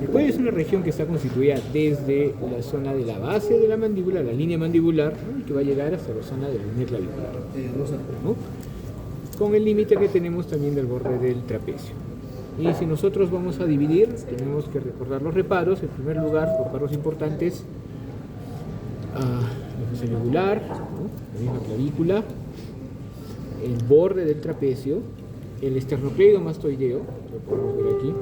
El cuello es una región que está constituida desde la zona de la base de la mandíbula, la línea mandibular, ¿no? Y que va a llegar hasta la zona de la línea clavicular, ¿no? Con el límite que tenemos también del borde del trapecio. Y si nosotros vamos a dividir, tenemos que recordar los reparos. En primer lugar, reparos importantes, la fosa yugular, ¿no? La misma clavícula, el borde del trapecio, el esternocleidomastoideo, lo podemos ver aquí,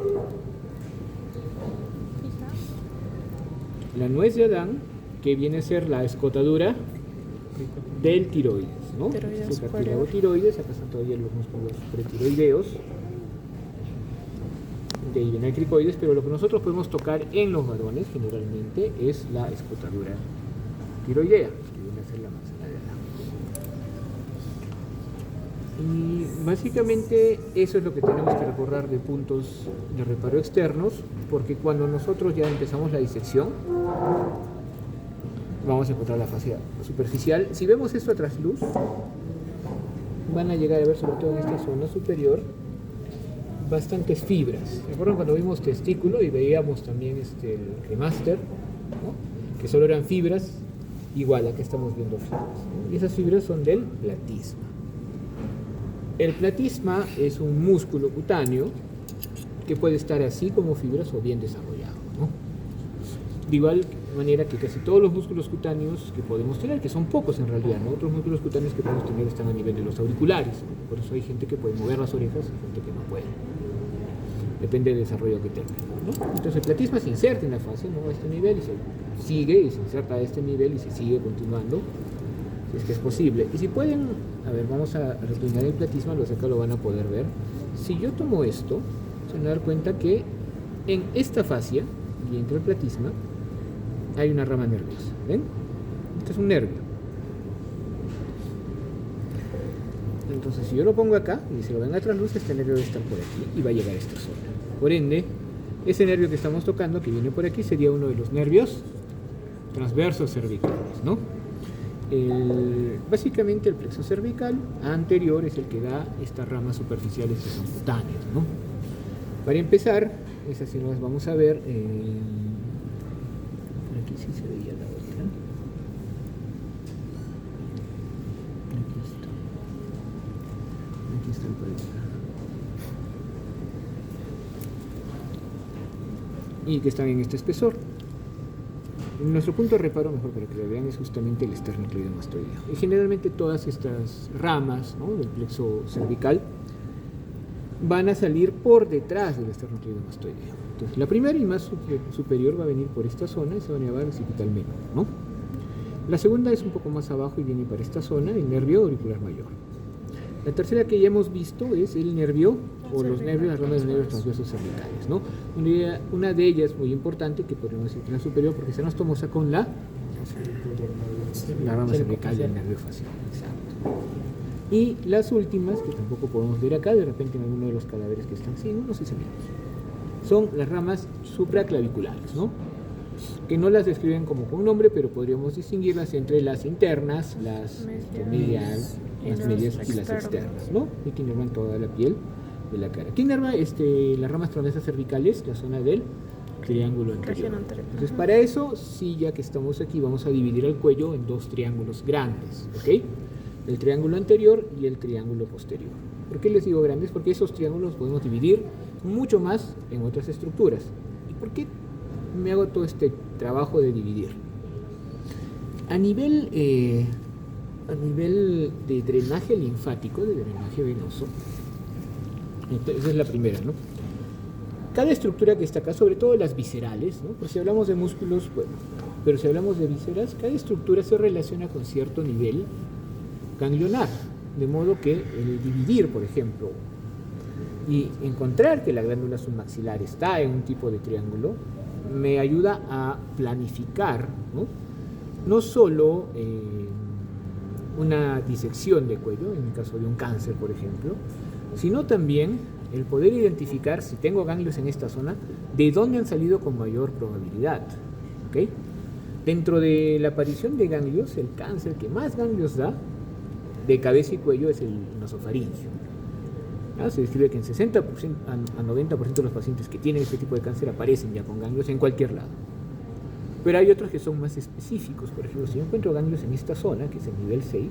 la nuez de Adán, que viene a ser la escotadura del tiroides, ¿no? Tiroides Es el cartílago tiroides, acá están todavía los músculos pretiroideos, de ahí viene el cricoides, pero lo que nosotros podemos tocar en los varones generalmente es la escotadura tiroidea, que viene a ser la manzana de Adán. Y básicamente eso es lo que tenemos que recordar de puntos de reparo externos, porque cuando nosotros ya empezamos la disección, vamos a encontrar la fascia superficial. Si vemos esto a trasluz, van a llegar a ver, sobre todo en esta zona superior, bastantes fibras. ¿Se acuerdan cuando vimos testículo y veíamos también el remaster, ¿no? Que solo eran fibras? Igual, acá estamos viendo fibras, ¿no? Y esas fibras son del platisma. El platisma es un músculo cutáneo que puede estar así como fibras o bien desarrollado, ¿no? De igual manera que casi todos los músculos cutáneos que podemos tener, que son pocos en realidad, ¿no? Otros músculos cutáneos que podemos tener están a nivel de los auriculares, ¿no? Por eso hay gente que puede mover las orejas y gente que no puede. Depende del desarrollo que tenga, ¿no? Entonces el platisma se inserta en la fascia, ¿no? A este nivel y se sigue y se inserta a este nivel y se sigue continuando, si es que es posible. Y si pueden, a ver, vamos a reclinar el platisma, los de acá lo van a poder ver. Si yo tomo esto, se van a dar cuenta que en esta fascia y entre el platisma hay una rama nerviosa, ¿ven? Este es un nervio. Entonces, si yo lo pongo acá y se lo ven a trasluz, este nervio debe estar por aquí y va a llegar a esta zona. Por ende, ese nervio que estamos tocando, que viene por aquí, sería uno de los nervios transversos cervicales, ¿no? Básicamente el plexo cervical anterior es el que da estas ramas superficiales que son cutáneas, ¿no? Para empezar, esas sí las vamos a ver. Por aquí sí se veía la otra. Aquí está el paladar. Y que están en este espesor. Nuestro punto de reparo, mejor para que lo vean, es justamente el esternocleidomastoideo. Y generalmente todas estas ramas, ¿no?, del plexo cervical van a salir por detrás del esternocleidomastoideo. Entonces, la primera y más superior va a venir por esta zona y se va a llamar occipital menor, ¿no? La segunda es un poco más abajo y viene para esta zona, el nervio auricular mayor. La tercera que ya hemos visto es el nervio o los nervios, las ramas de nervios transversos cervicales, ¿no? Una de ellas muy importante, que podemos decir que es la superior, porque se nos tomosa con la rama cervical del nervio facial. Exacto. Y las últimas, que tampoco podemos ver acá, de repente en alguno de los cadáveres que están sin, no sé si vemos, son las ramas supraclaviculares, ¿no? Que no las describen como con un nombre, pero podríamos distinguirlas entre las internas, las mediales, las medias y las externas, ¿no? Y que inervan toda la piel de la cara. ¿Qué inerva las ramas transversas cervicales? La zona del triángulo anterior. Entonces, para eso, sí, ya que estamos aquí, vamos a dividir el cuello en dos triángulos grandes, ¿ok? El triángulo anterior y el triángulo posterior. ¿Por qué les digo grandes? Porque esos triángulos podemos dividir mucho más en otras estructuras. ¿Y por qué me hago todo este trabajo de dividir? A nivel de drenaje linfático, de drenaje venoso, esa es la primera, ¿no? Cada estructura que está acá, sobre todo las viscerales, ¿no? Pues si hablamos de músculos, bueno, pero si hablamos de vísceras, cada estructura se relaciona con cierto nivel ganglionar, de modo que el dividir, por ejemplo, y encontrar que la glándula submaxilar está en un tipo de triángulo, me ayuda a planificar, ¿no? No solo una disección de cuello, en el caso de un cáncer, por ejemplo, sino también el poder identificar, si tengo ganglios en esta zona, de dónde han salido con mayor probabilidad, ¿ok? Dentro de la aparición de ganglios, el cáncer que más ganglios da de cabeza y cuello es el nasofaringio. Se describe que en 60% a 90% de los pacientes que tienen este tipo de cáncer aparecen ya con ganglios en cualquier lado. Pero hay otros que son más específicos. Por ejemplo, si yo encuentro ganglios en esta zona, que es el nivel 6,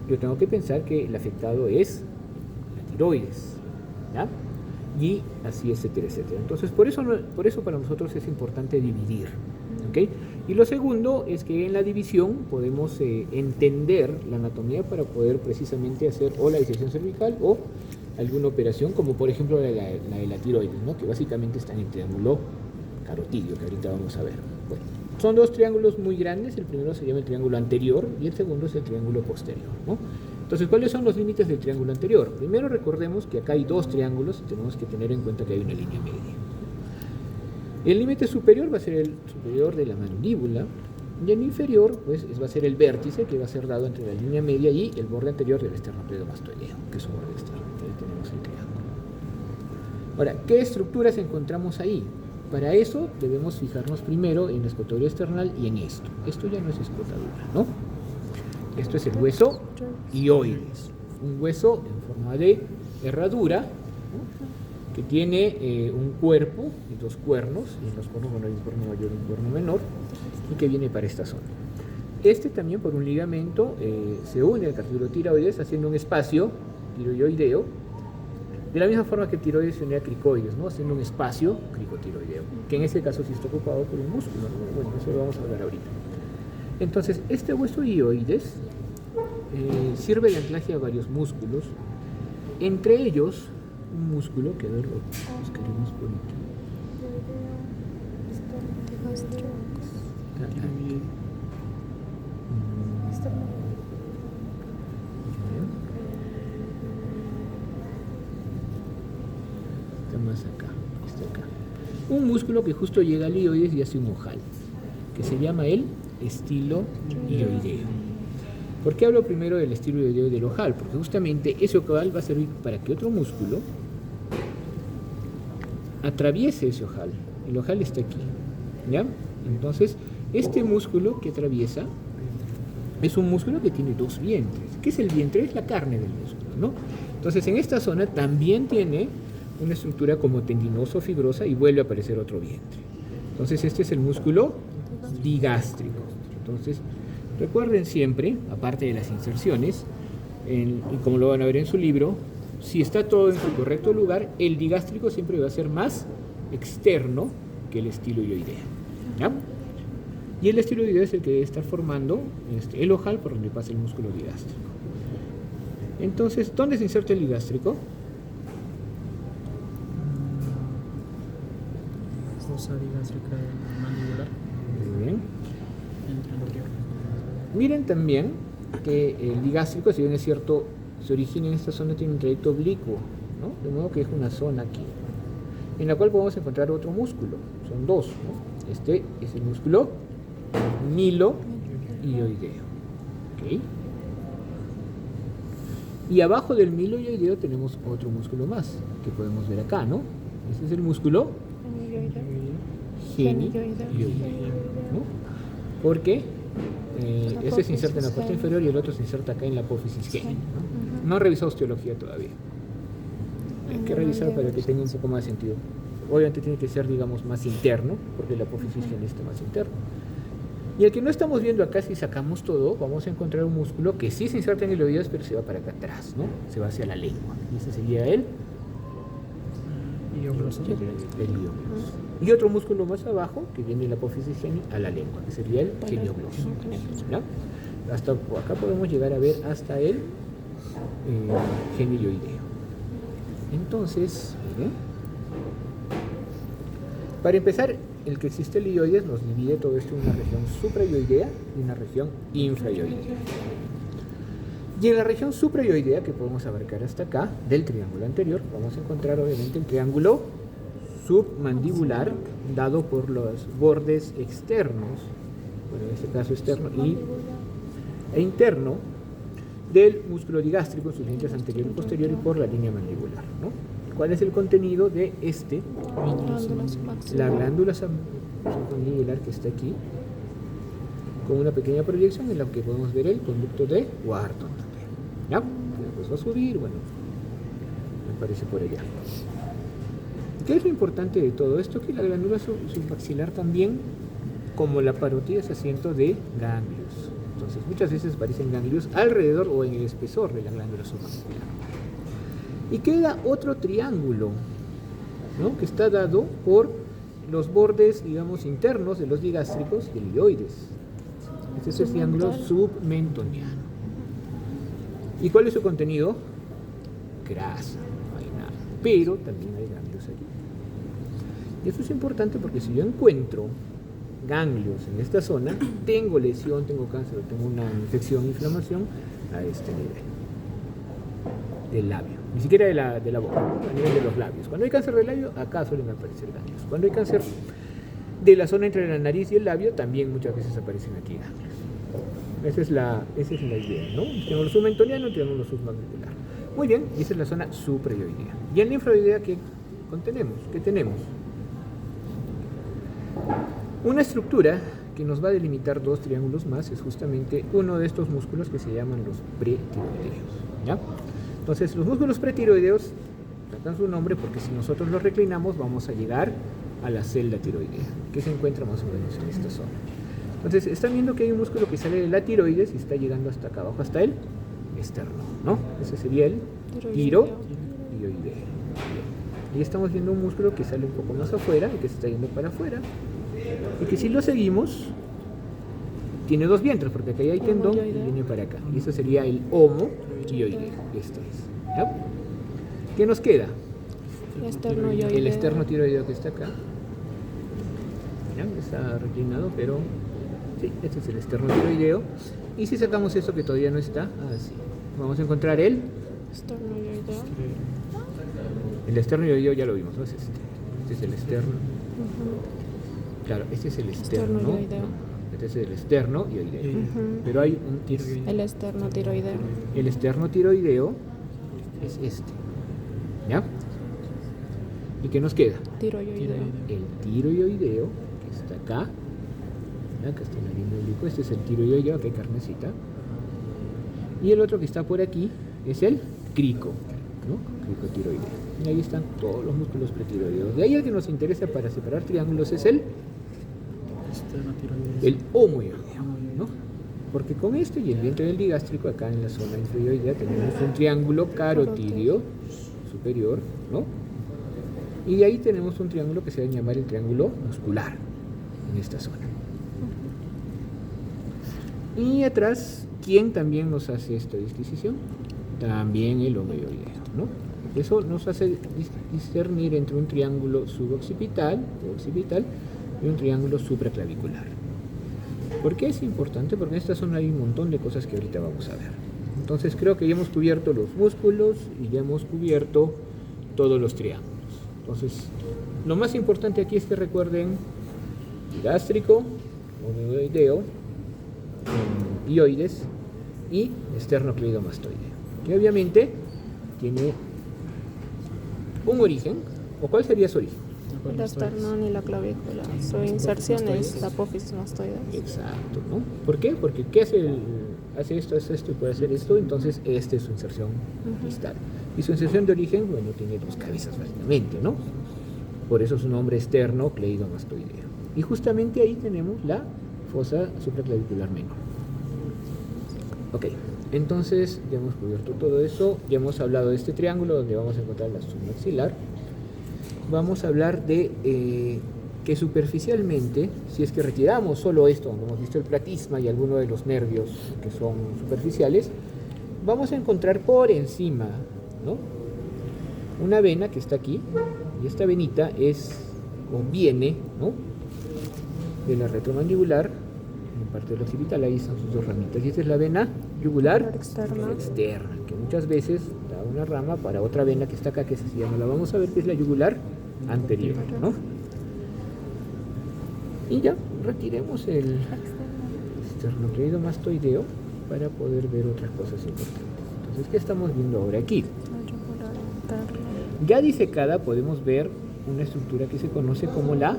yo tengo que pensar que el afectado es la tiroides, ¿ya? Y así, etcétera, etcétera. Entonces, por eso para nosotros es importante dividir, ¿ok? Y lo segundo es que en la división podemos entender la anatomía para poder precisamente hacer o la disección cervical o alguna operación, como por ejemplo la de la tiroides, ¿no? Que básicamente está en el triángulo carotidio, que ahorita vamos a ver. Bueno, son dos triángulos muy grandes. El primero se llama el triángulo anterior y el segundo es el triángulo posterior, ¿no? Entonces, ¿cuáles son los límites del triángulo anterior? Primero recordemos que acá hay dos triángulos y tenemos que tener en cuenta que hay una línea media. El límite superior va a ser el superior de la mandíbula y el inferior pues va a ser el vértice que va a ser dado entre la línea media y el borde anterior del esternocleidomastoideo, que es su borde externo. Ahí tenemos el triángulo. Ahora, ¿qué estructuras encontramos ahí? Para eso debemos fijarnos primero en la escotadura external y en esto. Esto ya no es escotadura, ¿no? Esto es el hueso hioides, un hueso en forma de herradura, ¿no? Que tiene un cuerpo y dos cuernos, y en los cuernos, bueno, hay un cuerno mayor y un cuerno menor, y que viene para esta zona. Este también por un ligamento se une al cartílago tiroides haciendo un espacio tiroideo, de la misma forma que el tiroides se une a cricoides, ¿no? Haciendo un espacio cricotiroideo, que en este caso sí está ocupado por un músculo, ¿no? Bueno, eso lo vamos a ver ahorita. Entonces, este hueso hioides sirve de anclaje a varios músculos, entre ellos un músculo que, a ver, lo buscaremos por aquí. Está más acá, está acá. Un músculo que justo llega al hioides y hace un ojal, que se llama el estilo hioideo. ¿Por qué hablo primero del estilo hioideo y del ojal? Porque justamente ese ojal va a servir para que otro músculo atraviese ese ojal. El ojal está aquí, ¿ya? Entonces, este músculo que atraviesa es un músculo que tiene dos vientres. ¿Qué es el vientre? Es la carne del músculo, ¿no? Entonces, en esta zona también tiene una estructura como tendinoso fibrosa y vuelve a aparecer otro vientre. Entonces, este es el músculo digástrico. Entonces, recuerden siempre, aparte de las inserciones, y como lo van a ver en su libro, si está todo en su correcto lugar, el digástrico siempre va a ser más externo que el estilo hioideo, ¿ya? Y el estilo hioideo es el que debe estar formando el ojal por donde pasa el músculo digástrico. Entonces, ¿dónde se inserta el digástrico? Fosa digástrica mandibular. Muy bien. Miren también que el digástrico, si bien es cierto, se origina en esta zona, tiene un trayecto oblicuo, ¿no? De modo que es una zona aquí, en la cual podemos encontrar otro músculo. Son dos, ¿no? Este es el músculo milohioideo, ¿ok? Y abajo del milohioideo tenemos otro músculo más, que podemos ver acá, ¿no? Este es el músculo genioideo, ¿no? Porque este se inserta en la costa inferior y el otro se inserta acá en la apófisis geni, ¿no? No he revisado osteología todavía. Hay que revisar para que tenga un poco más sentido. Obviamente tiene que ser, digamos, más interno, porque la apófisis geni está más interno. Y el que no estamos viendo acá, si sacamos todo, vamos a encontrar un músculo que sí se inserta en el oído, pero se va para acá atrás, ¿no? Se va hacia la lengua. Y ese sería el iliogloso. Y otro músculo más abajo, que viene de la apófisis geni a la lengua, que sería el geniogloso, ¿ya? Hasta acá podemos llegar a ver hasta el genioideo. Entonces, para empezar, el que existe el hioides nos divide todo esto en una región suprayoidea y una región infrayoidea. Y en la región suprayoidea, que podemos abarcar hasta acá, del triángulo anterior, vamos a encontrar obviamente el triángulo submandibular, dado por los bordes externos, bueno, en este caso externo e interno, del músculo digástrico en sus líneas anterior y posterior y por la línea mandibular, ¿no? ¿Cuál es el contenido de este? La glándula submandibular que está aquí, con una pequeña proyección en la que podemos ver el conducto de Wharton también, ¿ya? Después va a subir, bueno, me parece por allá. ¿Qué es lo importante de todo esto? Que la glándula submaxilar también, como la parótida, es asiento de ganglios. Entonces muchas veces aparecen ganglios alrededor o en el espesor de la glándula submaxilar. Y queda otro triángulo, ¿no? Que está dado por los bordes, digamos, internos de los digástricos y el ilioides. Este es el triángulo submentoniano. ¿Y cuál es su contenido? Grasa, no hay nada. Pero también hay ganglios aquí. Y esto es importante porque si yo encuentro ganglios en esta zona, tengo lesión, tengo cáncer, tengo una infección, inflamación a este nivel del labio, ni siquiera de la boca, a nivel de los labios. Cuando hay cáncer del labio, acá suelen aparecer ganglios. Cuando hay cáncer de la zona entre la nariz y el labio, también muchas veces aparecen aquí ganglios. Esa es la idea, ¿no? Un triángulo submentoniano, un triángulo submandibular. Muy bien, y esa es la zona suprayoidea. Y en la infrayoidea, ¿qué contenemos? ¿Qué tenemos? Una estructura que nos va a delimitar dos triángulos más es justamente uno de estos músculos que se llaman los pretiroideos, ¿ya? Entonces, los músculos pretiroideos tratan su nombre porque si nosotros los reclinamos vamos a llegar a la celda tiroidea, que se encuentra más o menos en esta zona. Entonces, están viendo que hay un músculo que sale de la tiroides y está llegando hasta acá abajo, hasta el externo, ¿no? Ese sería el tiroideo. Y estamos viendo un músculo que sale un poco más afuera y que se está yendo para afuera. Y que si lo seguimos, tiene dos vientres, porque acá hay tendón y viene para acá. Y eso sería el homoyoideo. Este es, ¿ya? ¿Qué nos queda? El esternotiroideo que está acá. ¿Ya? Está reclinado, pero sí, este es el esternotiroideo. Y si sacamos esto que todavía no está, así, vamos a encontrar el esternoyoideo, ya lo vimos, ¿no? Este es el externo. Claro, este es el externo. Este es el esternoyoideo. Pero hay el esternotiroideo. El esternotiroideo es este. ¿Ya? ¿Y qué nos queda? Tiroyoideo. El tiroyoideo, que está acá. Acá está el arinólico. Este es el tiroyoideo, que hay carnecita. Y el otro que está por aquí es el crico, ¿no? Cricotiroideo. Y ahí están todos los músculos pretiroideos. De ahí el que nos interesa para separar triángulos es el homoyoideo, ¿no? Porque con este y el vientre del digástrico, acá en la zona infrayoidea, tenemos un triángulo carotídeo superior, ¿no? Y de ahí tenemos un triángulo que se va a llamar el triángulo muscular, en esta zona. Y atrás, ¿quién también nos hace esta disquisición? También el homoyoideo, ¿no? Eso nos hace discernir entre un triángulo suboccipital o occipital y un triángulo supraclavicular. ¿Por qué es importante? Porque en esta zona hay un montón de cosas que ahorita vamos a ver. Entonces creo que ya hemos cubierto los músculos y ya hemos cubierto todos los triángulos. Entonces, lo más importante aquí es que recuerden digástrico, homoyoideo, ioides y esternocleidomastoideo, que obviamente tiene un origen. ¿O cuál sería su origen? El esternón y la clavícula. Su inserción es la apófisis mastoidea. Exacto, ¿no? ¿Por qué? Porque ¿qué hace esto y puede hacer esto? Entonces, esta es su inserción distal. Y su inserción de origen, bueno, tiene dos cabezas básicamente, ¿no? Por eso su nombre es esternocleidomastoideo. Y justamente ahí tenemos la fosa supraclavicular menor. Ok, entonces ya hemos cubierto todo eso, ya hemos hablado de este triángulo donde vamos a encontrar la submaxilar. Vamos a hablar de que superficialmente, si es que retiramos solo esto, donde hemos visto el platisma y algunos de los nervios que son superficiales, vamos a encontrar por encima, ¿no?, una vena que está aquí, y esta venita viene, ¿no?, de la retromandibular, en parte del occipital, ahí están sus dos ramitas, y esta es la vena yugular externa, que muchas veces da una rama para otra vena que está acá, que se llama, la vamos a ver, que es la yugular anterior, ¿no? Y ya, retiremos el esternocleidomastoideo para poder ver otras cosas importantes. Entonces, ¿qué estamos viendo ahora aquí? Ya disecada podemos ver una estructura que se conoce como la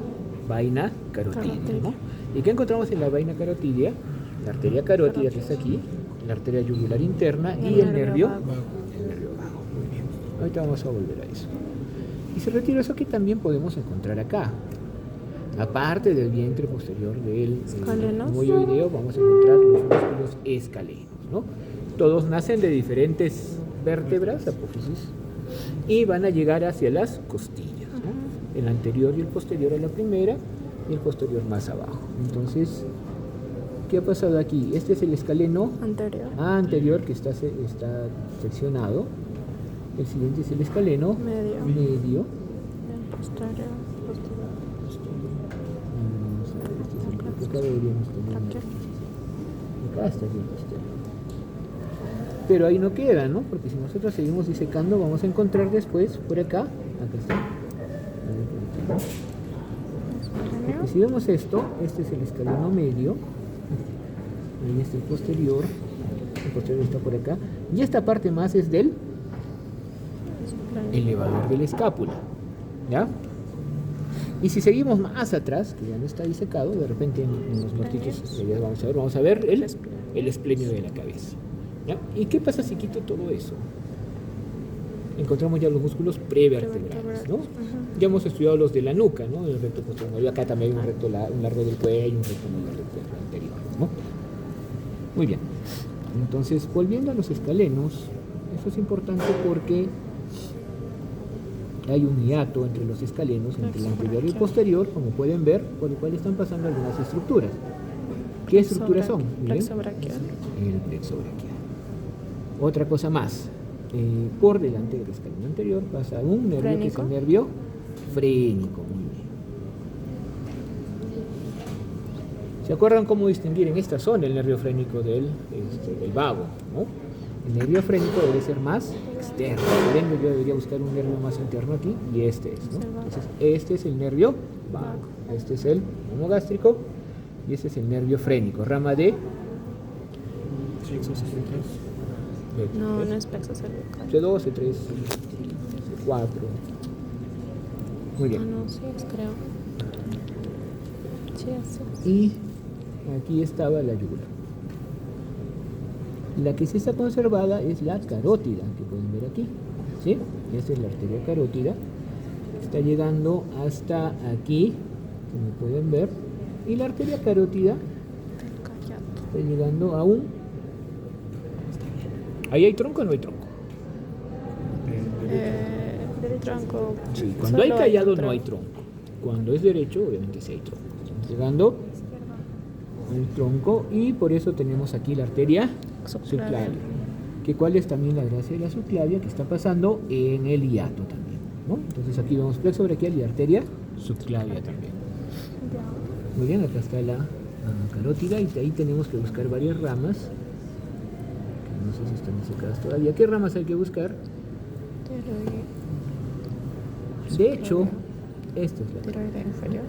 vaina carotídea, ¿no? ¿Y qué encontramos en la vaina carotídea? La arteria carótida, que está aquí, la arteria yugular interna y el nervio vago. Muy bien. Ahorita vamos a volver a eso. Y se retira eso que también podemos encontrar acá. Aparte del vientre posterior del Escalenos. moyoideo, vamos a encontrar los músculos escalenos, ¿no? Todos nacen de diferentes vértebras, apófisis, y van a llegar hacia las costillas, ¿no? El anterior y el posterior a la primera, y el posterior más abajo. Entonces, ¿qué ha pasado aquí? Este es el escaleno anterior que está seccionado. El siguiente es el escaleno medio. El posterior. Vamos a ver, este es el que acá deberíamos tener. Acá está el posterior. Pero ahí no queda, ¿no? Porque si nosotros seguimos disecando, vamos a encontrar después, por acá está. Porque si vemos esto, este es el escaleno medio, ahí está el posterior está por acá, y esta parte más es del elevador de la escápula, ¿ya? Y si seguimos más atrás, que ya no está disecado, de repente en los muertitos ya vamos a ver el esplenio de la cabeza, ¿ya? ¿Y qué pasa si quito todo eso? Encontramos ya los músculos prevertebrales, ¿no? Ya hemos estudiado los de la nuca, ¿no? El recto posterior. Acá también hay un largo del cuello, un recto muy largo del cuello anterior, ¿no? Muy bien. Entonces, volviendo a los escalenos, eso es importante porque hay un hiato entre los escalenos, entre el anterior y el posterior, como pueden ver, por el cual están pasando algunas estructuras. ¿Qué estructuras son? Plexo braquial. El plexo braquial. Otra cosa más. Por delante del escaleno anterior pasa un nervio que es el nervio frénico. Muy bien. ¿Se acuerdan cómo distinguir en esta zona el nervio frénico del vago, ¿no? El nervio frénico debe ser más externo. Por ende, yo debería buscar un nervio más interno aquí, y este es, ¿no? Entonces, este es el nervio vago. Este es el monogástrico y este es el nervio frénico. Rama de No, no es plexo cervical. C2, C3, C4. Muy bien. No, sí es, creo. Sí, así es. Y aquí estaba la yugular. La que sí está conservada es la carótida, que pueden ver aquí, ¿sí? Esta es la arteria carótida. Está llegando hasta aquí, como pueden ver. Y la arteria carótida está llegando a un... ¿Ahí hay tronco o no hay tronco? Del tronco. Sí, cuando hay callado no hay tronco. Cuando es derecho, obviamente sí hay tronco. Estamos llegando al tronco y por eso tenemos aquí la arteria subclavia. Que cuál es también la gracia de la subclavia que está pasando en el hiato también, ¿no? Entonces aquí vemos plexo braquial y arteria subclavia también. Muy bien, acá está la carótida y de ahí tenemos que buscar varias ramas. Que no sé si están disecadas todavía. ¿Qué ramas hay que buscar? De hecho, esta es la tiroidea inferior.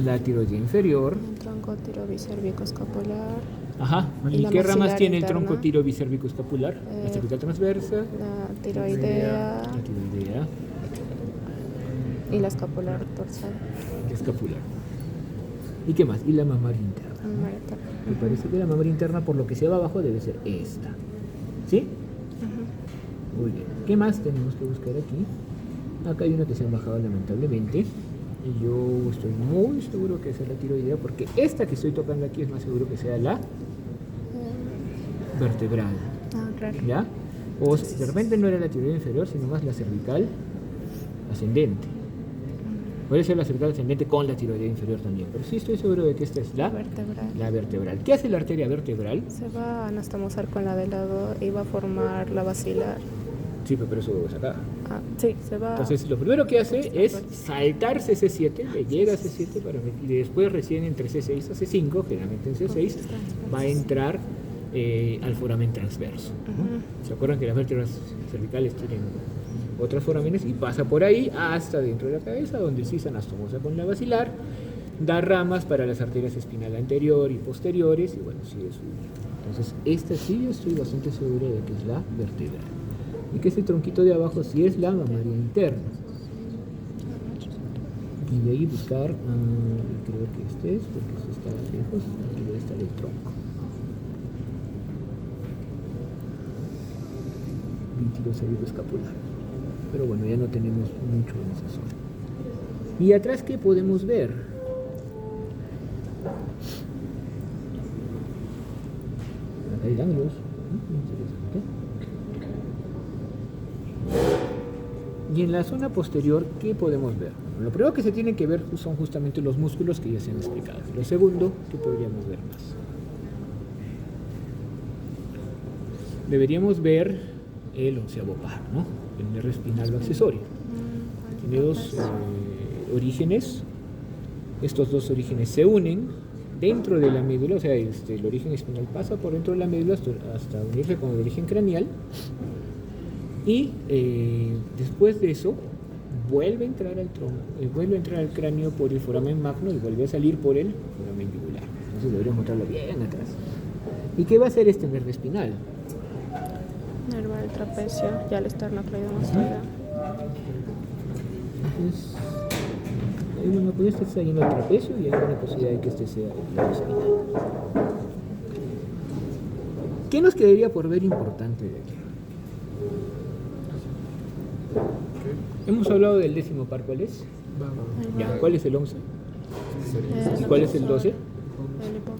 La tiroidea inferior. El tronco tirobicervicoescapular. Ajá. ¿Y qué ramas tiene el tronco tirobicervicoescapular? La cervical transversa. La tiroidea. La tiroidea. Y la escapular dorsal. La escapular. ¿Y qué más? Y la mamaria interna. Me parece que la mamaria interna, por lo que se va abajo, debe ser esta. ¿Sí? Muy bien. ¿Qué más tenemos que buscar aquí? Acá hay una que se ha bajado lamentablemente. Y yo estoy muy seguro que esa es la tiroidea, porque esta que estoy tocando aquí es más seguro que sea la vertebral. Claro. ¿Ya? O de repente no era la tiroidea inferior, sino más la cervical ascendente. Puede ser la cervical ascendente con la tiroidea inferior también, pero sí estoy seguro de que esta es la vertebral. ¿Qué hace la arteria vertebral? Se va a anastomosar con la de lado y va a formar la basilar. Sí, pero eso es acá. Sí, se va. Entonces, lo primero que hace es saltarse C7, le llega a C7 y después recién entre C6 a C5, generalmente en C6, va a entrar al foramen transverso, ¿no? ¿Se acuerdan que las vértebras cervicales tienen otras foramenes? Y pasa por ahí hasta dentro de la cabeza, donde sí se anastomosa con la basilar, da ramas para las arterias espinal anterior y posteriores, y bueno, sigue subiendo. Entonces, esta sí yo estoy bastante seguro de que es la vertebral. Y que ese tronquito de abajo sí es la mamaria interna. Y de ahí buscar, creo que este es, porque este está lejos, aquí debe estar el tronco. glúteo escapular. Pero bueno, ya no tenemos mucho en esa zona. ¿Y atrás qué podemos ver? Acá hay ganglios. Interesante. Y en la zona posterior, ¿qué podemos ver? Bueno, lo primero que se tiene que ver son justamente los músculos que ya se han explicado. Lo segundo, ¿qué podríamos ver más? Deberíamos ver el onceavo par, ¿no? El nervio espinal accesorio. Tiene dos orígenes. Estos dos orígenes se unen dentro de la médula, o sea, el origen espinal pasa por dentro de la médula hasta unirse con el origen craneal. Y después de eso vuelve a entrar al tronco, vuelve a entrar al cráneo por el foramen magno y vuelve a salir por el foramen yugular. Entonces deberíamos mostrarlo bien atrás. ¿Y qué va a hacer este nervio espinal? Nervio del trapecio y al esternocleidomastoideo. Entonces, hay una posibilidad que está yendo al trapecio y hay una posibilidad de que este sea el nervio espinal. ¿Qué nos quedaría por ver importante de aquí? Hemos hablado del décimo par, ¿cuál es? Ya, ¿cuál es el 11? ¿Y cuál es el 12?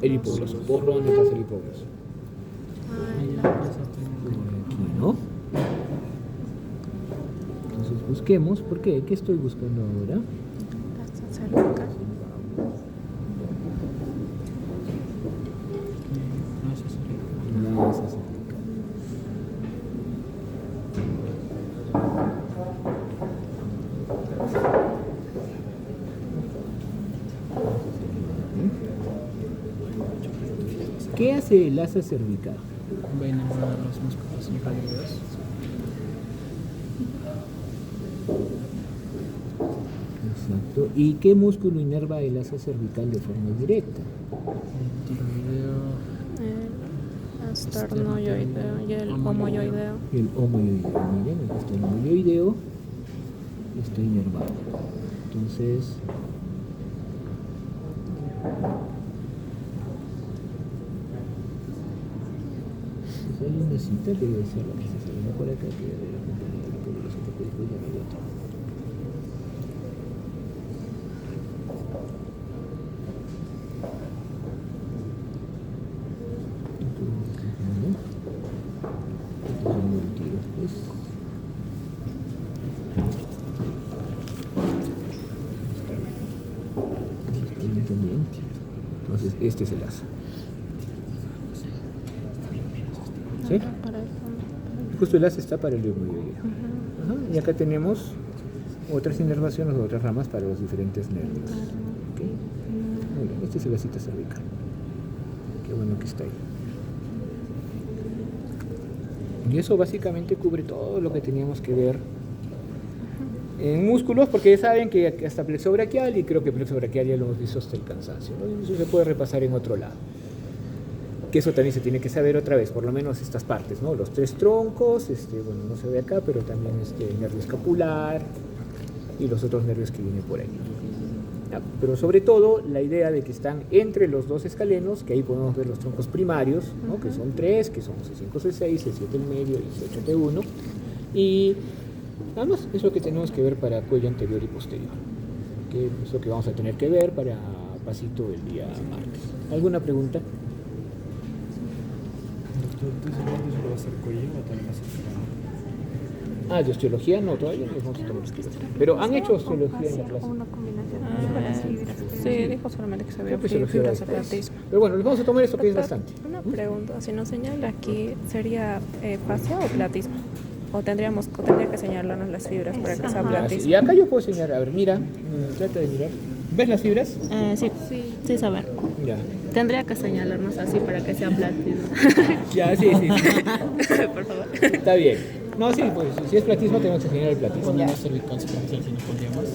El hipogloso. ¿Por dónde pasa el hipogloso? Aquí, ¿no? Entonces busquemos, ¿por qué? ¿Qué estoy buscando ahora? La asa cervical. ¿Qué hace el asa cervical? Va a innervar los músculos inferiores. Exacto. ¿Y qué músculo inerva el asa cervical de forma directa? El tiroideo. El esternoioideo y el homoioideo. El homoioideo. Miren, acá está el homoioideo. Está inervado. Entonces, pues hay una cita que debe ser la que se sale por acá, que debe haber acompañado el hipogloso, porque después ya no hay otra. Entonces, este es el asa. ¿Sí? Justo el asa está para el homoioideo. Y acá tenemos otras inervaciones o otras ramas para los diferentes nervios. ¿Okay? Muy bien, este es el asita cervical. Qué bueno que está ahí. Y eso básicamente cubre todo lo que teníamos que ver en músculos, porque ya saben que hasta plexo braquial, y creo que plexo braquial ya lo hemos visto hasta el cansancio, ¿no? Y eso se puede repasar en otro lado. Que eso también se tiene que saber otra vez, por lo menos estas partes, ¿no? Los tres troncos, bueno, no se ve acá, pero también el nervio escapular y los otros nervios que vienen por ahí. ¿Ya? Pero sobre todo la idea de que están entre los dos escalenos, que ahí podemos ver los troncos primarios, ¿no? Que son tres, que son C5, C6, C7 el medio y C8 T1. Y nada más es lo que tenemos que ver para cuello anterior y posterior, que es lo que vamos a tener que ver para pasito el día martes. ¿Alguna pregunta? Doctor, ¿tú solamente solo va a ser cuello o también va a ser cráneo? De osteología no, todavía no les vamos a tomar osteología. Pero han hecho osteología en la clase. Una combinación sí, dijo solamente que se había Pues, osteología fibras de después. platismo. Pero bueno, les vamos a tomar esto que es Doctor, bastante. una pregunta, si nos señala aquí, ¿sería fascia o platismo? ¿O tendría que señalarnos las fibras para que sea Ya, platismo? y acá yo puedo señalar, a ver, mira, trata de mirar. ¿Ves las fibras? Sí, saber. Ya. Tendría que señalarnos así para que sea platismo. Ya, sí. Por favor. Está bien. No, sí, pues si es platismo tenemos que señalar el platismo. Cuando no cervical se si no pondríamos.